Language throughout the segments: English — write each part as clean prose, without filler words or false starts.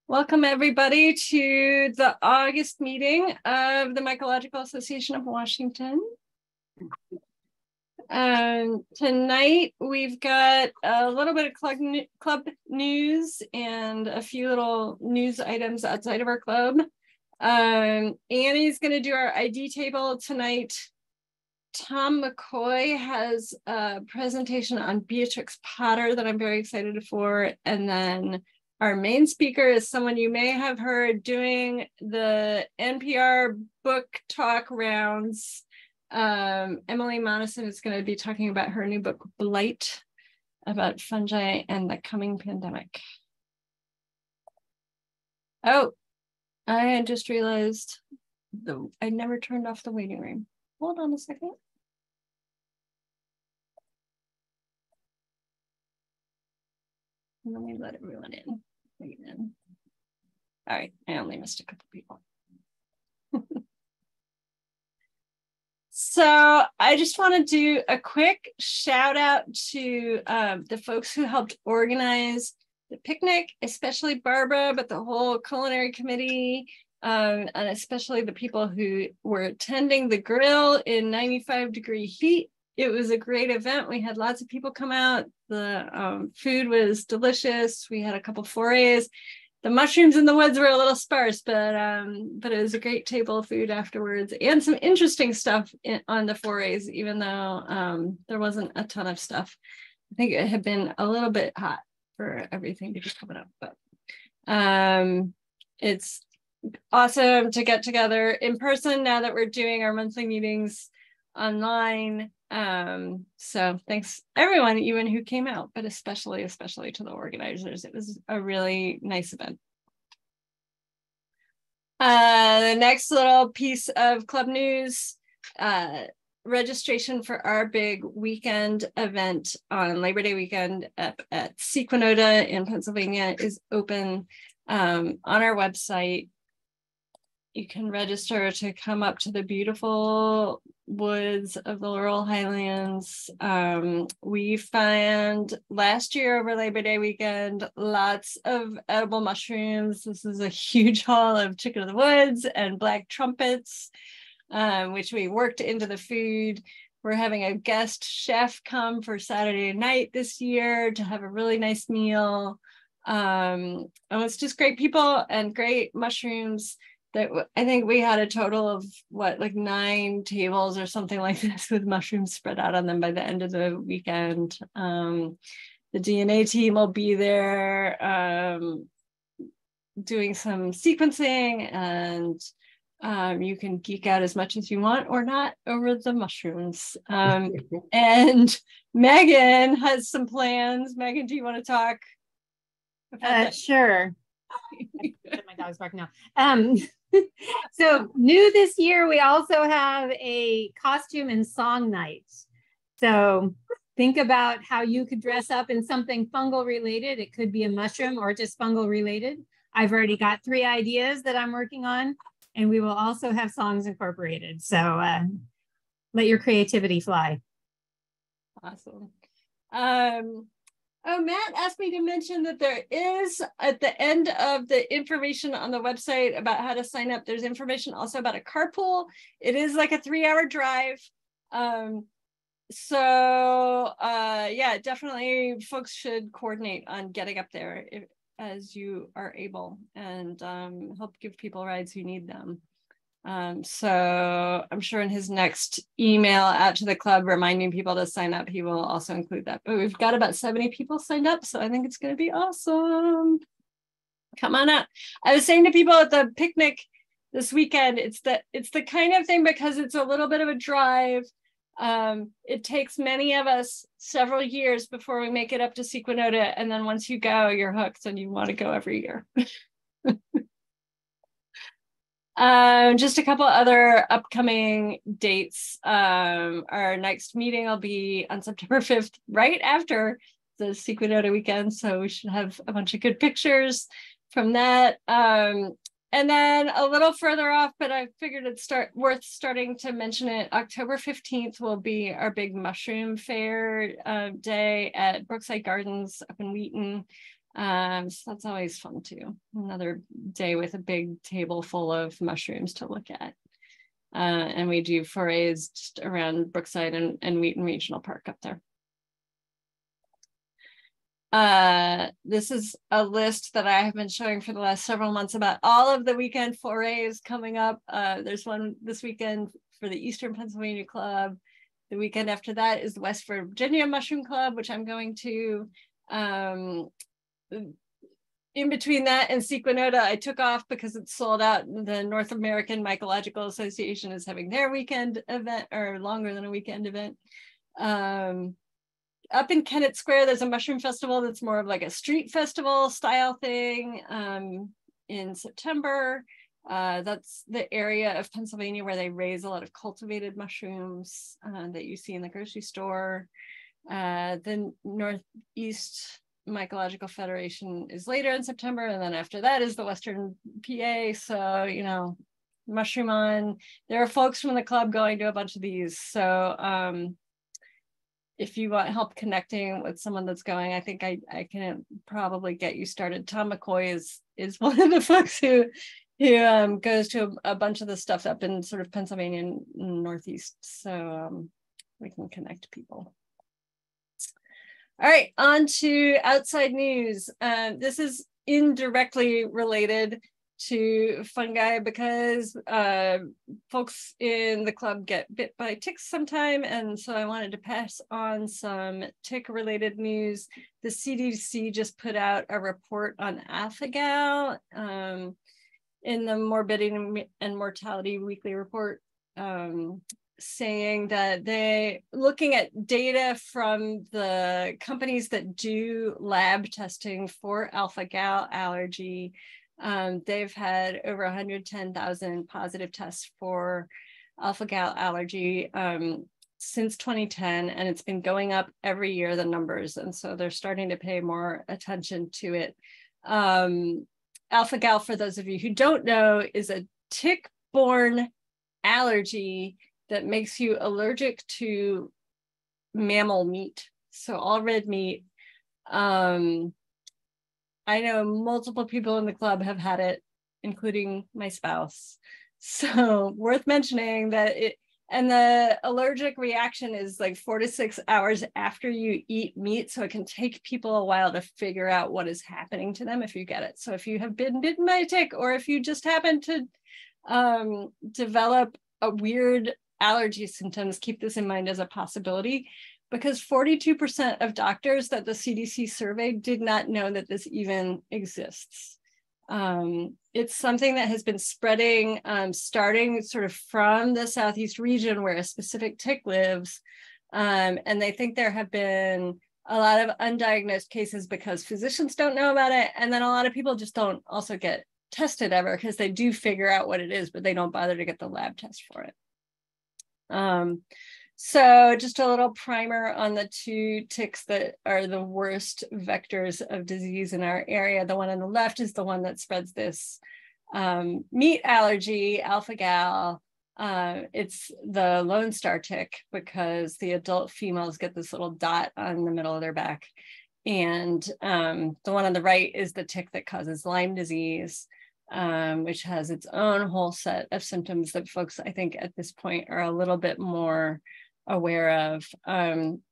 Welcome everybody to the August meeting of the Mycological Association of Washington. Tonight we've got a little bit of club news and a few little news items outside of our club. Annie's going to do our ID table tonight. Tom McCoy has a presentation on Beatrix Potter that I'm very excited for, and then our main speaker is someone you may have heard doing the NPR book talk rounds. Emily Monison is going to be talking about her new book, Blight, about fungi and the coming pandemic. Oh, I just realized I never turned off the waiting room. Hold on a second. Let me let everyone in. All right, I only missed a couple people. So I just want to do a quick shout out to the folks who helped organize the picnic, especially Barbara, but the whole culinary committee, and especially the people who were attending the grill in 95-degree heat. It was a great event. We had lots of people come out. The food was delicious. We had a couple forays. The mushrooms in the woods were a little sparse, but it was a great table of food afterwards, and some interesting stuff on the forays, even though there wasn't a ton of stuff. I think it had been a little bit hot for everything to be coming up, but it's awesome to get together in person now that we're doing our monthly meetings online. So thanks everyone, even who came out, but especially to the organizers. It was a really nice event. The next little piece of club news, registration for our big weekend event on Labor Day weekend at Sequinoda in Pennsylvania is open on our website. You can register to come up to the beautiful woods of the Laurel Highlands. We found last year over Labor Day weekend lots of edible mushrooms. This is a huge haul of chicken of the woods and black trumpets, which we worked into the food. We're having a guest chef come for Saturday night this year to have a really nice meal. And it's just great people and great mushrooms. That I think we had a total of like 9 tables or something like this with mushrooms spread out on them by the end of the weekend. The DNA team will be there doing some sequencing, and you can geek out as much as you want or not over the mushrooms. And Megan has some plans. Megan, do you want to talk about that? Sure. My dog's barking now. So new this year, we also have a costume and song night. So think about how you could dress up in something fungal related. It could be a mushroom or just fungal related. I've already got 3 ideas that I'm working on, and we will also have songs incorporated. So let your creativity fly. Awesome. Oh, Matt asked me to mention that there is, at the end of the information on the website about how to sign up, there's information also about a carpool. It is like a 3-hour drive. Yeah, definitely folks should coordinate on getting up there as you are able, and help give people rides who need them. So I'm sure in his next email out to the club reminding people to sign up, he will also include that. But we've got about 70 people signed up, so I think it's going to be awesome. Come on out. I was saying to people at the picnic this weekend, it's the kind of thing, because it's a little bit of a drive. It takes many of us several years before we make it up to Sequinoda, and then once you go, you're hooked and you want to go every year. Just a couple other upcoming dates. Our next meeting will be on September 5th, right after the Sequinoda weekend. So we should have a bunch of good pictures from that. And then a little further off, but I figured it's worth starting to mention it. October 15th will be our big mushroom fair day at Brookside Gardens up in Wheaton. So that's always fun too. Another day with a big table full of mushrooms to look at. And we do forays just around Brookside and Wheaton Regional Park up there. This is a list that I have been showing for the last several months about all of the weekend forays coming up. There's one this weekend for the Eastern Pennsylvania Club. The weekend after that is the West Virginia Mushroom Club, which I'm going to. In between that and Sequanota, I took off because it's sold out. The North American Mycological Association is having their weekend event, or longer than a weekend event. Up in Kennett Square, there's a mushroom festival that's more of like a street festival style thing in September. That's the area of Pennsylvania where they raise a lot of cultivated mushrooms that you see in the grocery store. The Northeast Mycological Federation is later in September, and then after that is the Western PA. So, you know, mushroom on. There are folks from the club going to a bunch of these. So if you want help connecting with someone that's going, I think I can probably get you started. Tom McCoy is one of the folks who goes to a bunch of the stuff up in sort of Pennsylvania and Northeast. So we can connect people. All right, on to outside news. This is indirectly related to fungi because folks in the club get bit by ticks sometime, and so I wanted to pass on some tick-related news. The CDC just put out a report on alpha-gal in the Morbidity and Mortality Weekly Report, saying that they looking at data from the companies that do lab testing for alpha-gal allergy. They've had over 110,000 positive tests for alpha-gal allergy since 2010, and it's been going up every year, the numbers, and so they're starting to pay more attention to it. Alpha-gal, for those of you who don't know, is a tick-borne allergy that makes you allergic to mammal meat, so all red meat. I know multiple people in the club have had it, including my spouse. So worth mentioning that and the allergic reaction is like 4 to 6 hours after you eat meat. So it can take people a while to figure out what is happening to them if you get it. So if you have been bitten by a tick, or if you just happen to develop a weird allergy symptoms, keep this in mind as a possibility, because 42% of doctors that the CDC surveyed did not know that this even exists. It's something that has been spreading, starting sort of from the Southeast region where a specific tick lives. And they think there have been a lot of undiagnosed cases because physicians don't know about it. And then a lot of people just don't also get tested ever because they do figure out what it is, but they don't bother to get the lab test for it. So just a little primer on the two ticks that are the worst vectors of disease in our area. The one on the left is the one that spreads this meat allergy, alpha-gal. It's the Lone Star tick because the adult females get this little dot on the middle of their back. And the one on the right is the tick that causes Lyme disease, which has its own whole set of symptoms that folks, I think, at this point are a little bit more aware of.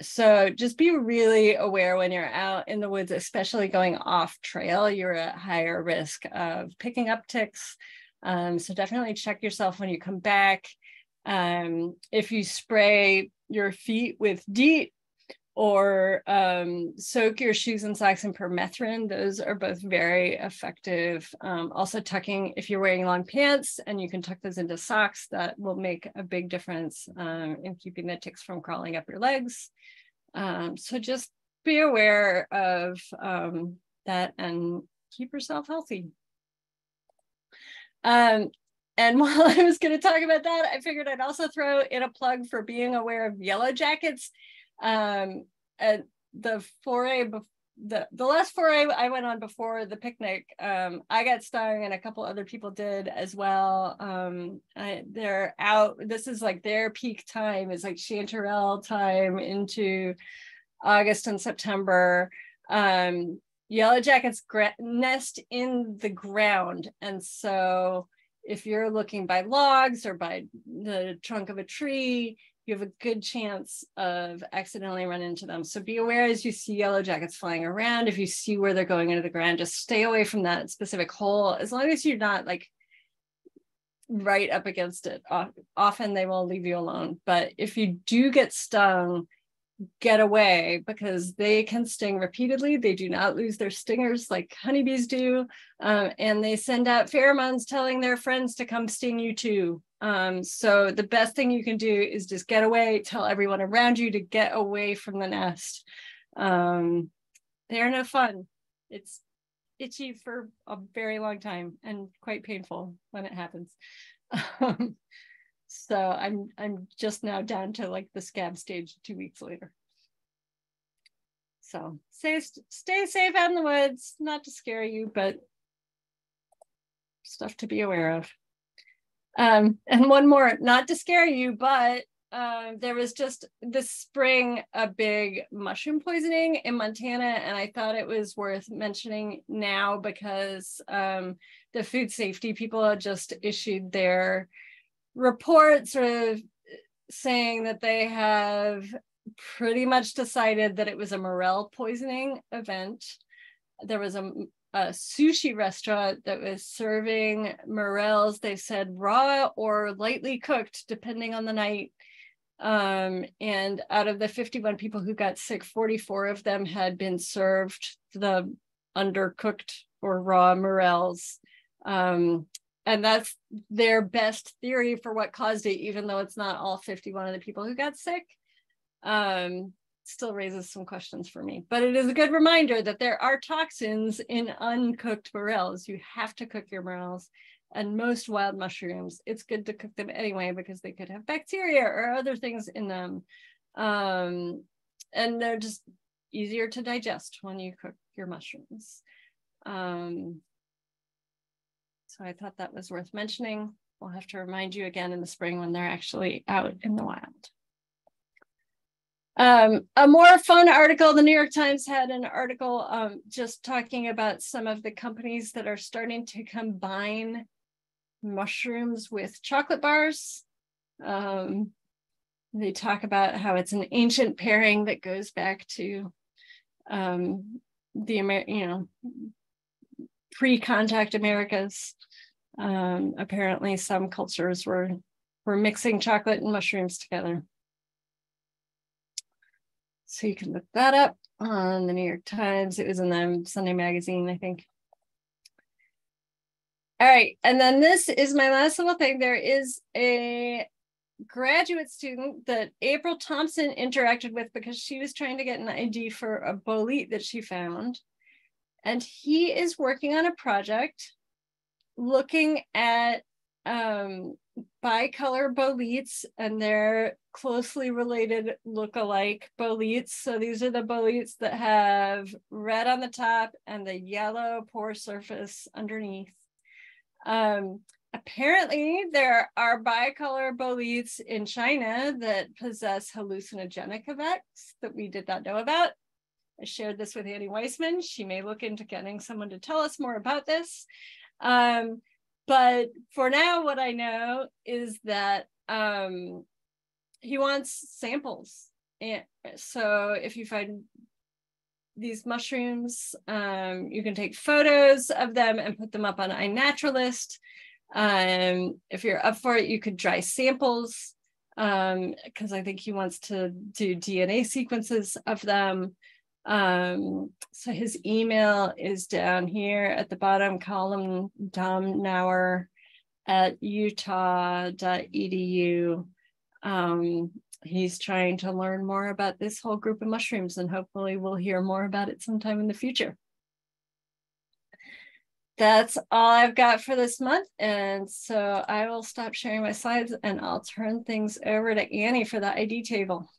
So just be really aware when you're out in the woods, especially going off trail. You're at higher risk of picking up ticks. So definitely check yourself when you come back. If you spray your feet with DEET, or soak your shoes and socks in permethrin. Those are both very effective. Also tucking, if you're wearing long pants and you can tuck those into socks, that will make a big difference in keeping the ticks from crawling up your legs. So just be aware of that and keep yourself healthy. And while I was going to talk about that, I figured I'd also throw in a plug for being aware of yellow jackets. At the foray, the last foray I went on before the picnic, I got stung and a couple other people did as well. They're out, this is like their peak time, is like chanterelle time into August and September. Yellow jackets nest in the ground. And so if you're looking by logs or by the trunk of a tree, you have a good chance of accidentally running into them. So be aware as you see yellow jackets flying around. If you see where they're going into the ground, just stay away from that specific hole, as long as you're not like right up against it. Often they will leave you alone. But if you do get stung, get away, because they can sting repeatedly. They do not lose their stingers like honeybees do. And they send out pheromones telling their friends to come sting you too. So the best thing you can do is just get away, tell everyone around you to get away from the nest. They're no fun. It's itchy for a very long time and quite painful when it happens. So I'm just now down to like the scab stage 2 weeks later. So stay safe out in the woods, not to scare you, but stuff to be aware of. And one more, not to scare you, but there was just this spring a big mushroom poisoning in Montana, and I thought it was worth mentioning now because the food safety people had just issued their report sort of saying that they have pretty much decided that it was a morel poisoning event. There was a sushi restaurant that was serving morels. They said raw or lightly cooked, depending on the night. And out of the 51 people who got sick, 44 of them had been served the undercooked or raw morels. And that's their best theory for what caused it, even though it's not all 51 of the people who got sick. Still raises some questions for me, but it is a good reminder that there are toxins in uncooked morels. You have to cook your morels, and most wild mushrooms, it's good to cook them anyway because they could have bacteria or other things in them. And they're just easier to digest when you cook your mushrooms. So I thought that was worth mentioning. We'll have to remind you again in the spring when they're actually out in the wild. A more fun article, the New York Times had an article just talking about some of the companies that are starting to combine mushrooms with chocolate bars. They talk about how it's an ancient pairing that goes back to the pre-contact Americas. Apparently some cultures were mixing chocolate and mushrooms together. So you can look that up on the New York Times. It was in the Sunday magazine, I think. All right, and then this is my last little thing. There is a graduate student that April Thompson interacted with because she was trying to get an ID for a bolete that she found. And he is working on a project looking at bicolor boletes, and they're closely related look-alike boletes. So these are the boletes that have red on the top and the yellow pore surface underneath. Apparently there are bicolor boletes in China that possess hallucinogenic effects that we did not know about. I shared this with Annie Weissman. She may look into getting someone to tell us more about this. But for now, what I know is that he wants samples. And so if you find these mushrooms, you can take photos of them and put them up on iNaturalist. If you're up for it, you could dry samples because I think he wants to do DNA sequences of them. So his email is down here at the bottom column, domnauer@utah.edu. He's trying to learn more about this whole group of mushrooms, and hopefully we'll hear more about it sometime in the future. That's all I've got for this month. And so I will stop sharing my slides and I'll turn things over to Annie for the ID table.